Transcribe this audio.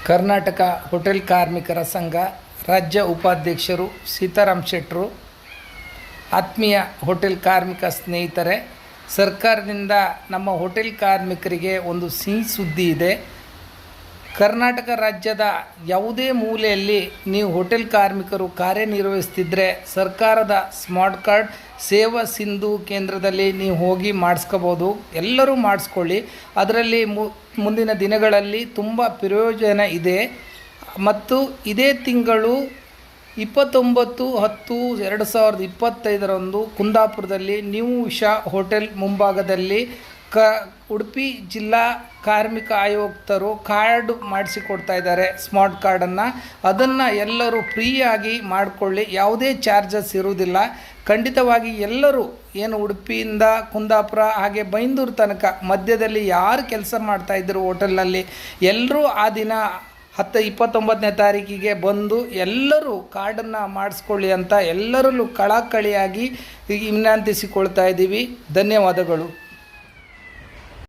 Karnataka hotel ಕಾರ್ಮಿಕರ ಸಂಘ ರಾಜ್ಯ ಉಪಾಧ್ಯಕ್ಷರು ಸೀತಾರಾಮ್ ಶೆಟ್ಟರು. ಆತ್ಮೀಯ ಹೋಟೆಲ್ ಕಾರ್ಮಿಕ ಸ್ನೇಹಿತರೆ, ಸರ್ಕಾರದಿಂದ ನಮ್ಮ ಹೋಟೆಲ್ ಕಾರ್ಮಿಕರಿಗೆ ಒಂದು ಸಿಹಿ ಸುದ್ದಿ ಇದೆ. ಕರ್ನಾಟಕ ರಾಜ್ಯದ ಯಾವುದೇ ಮೂಲೆಯಲ್ಲಿ ನೀವು ಹೋಟೆಲ್ ಕಾರ್ಮಿಕರು ಕಾರ್ಯನಿರ್ವಹಿಸ್ತಿದ್ರೆ ಸರ್ಕಾರದ ಸ್ಮಾರ್ಟ್ ಕಾರ್ಡ್ ಸೇವಾ ಸಿಂಧು ಕೇಂದ್ರದಲ್ಲಿ ನೀವು ಹೋಗಿ ಮಾಡಿಸ್ಕೋಬೋದು. ಎಲ್ಲರೂ ಮಾಡಿಸ್ಕೊಳ್ಳಿ. ಅದರಲ್ಲಿ ಮುಂದಿನ ದಿನಗಳಲ್ಲಿ ತುಂಬ ಪ್ರಯೋಜನ ಇದೆ. ಮತ್ತು ಇದೇ ತಿಂಗಳು 29/10/2025 ಕುಂದಾಪುರದಲ್ಲಿ ನ್ಯೂ ಉಷಾ ಹೋಟೆಲ್ ಮುಂಭಾಗದಲ್ಲಿ ಉಡುಪಿ ಜಿಲ್ಲಾ ಕಾರ್ಮಿಕ ಆಯುಕ್ತರು ಕಾರ್ಡ್ ಮಾಡಿಸಿಕೊಡ್ತಾ ಇದ್ದಾರೆ, ಸ್ಮಾರ್ಟ್ ಕಾರ್ಡನ್ನು. ಅದನ್ನು ಎಲ್ಲರೂ ಫ್ರೀಯಾಗಿ ಮಾಡಿಕೊಳ್ಳಿ, ಯಾವುದೇ ಚಾರ್ಜಸ್ ಇರುವುದಿಲ್ಲ. ಖಂಡಿತವಾಗಿ ಎಲ್ಲರೂ ಏನು ಉಡುಪಿಯಿಂದ ಕುಂದಾಪುರ ಹಾಗೆ ಬೈಂದೂರು ತನಕ ಮಧ್ಯದಲ್ಲಿ ಯಾರು ಕೆಲಸ ಮಾಡ್ತಾಯಿದ್ರು ಹೋಟೆಲ್ನಲ್ಲಿ, ಎಲ್ಲರೂ ಆ ದಿನ 29ನೇ ತಾರೀಕಿಗೆ ಬಂದು ಎಲ್ಲರೂ ಕಾರ್ಡನ್ನು ಮಾಡಿಸ್ಕೊಳ್ಳಿ ಅಂತ ಎಲ್ಲರಲ್ಲೂ ಕಳಕಳಿಯಾಗಿ ವಿನಂತಿಸಿಕೊಳ್ತಾ ಇದ್ದೀವಿ. ಧನ್ಯವಾದಗಳು.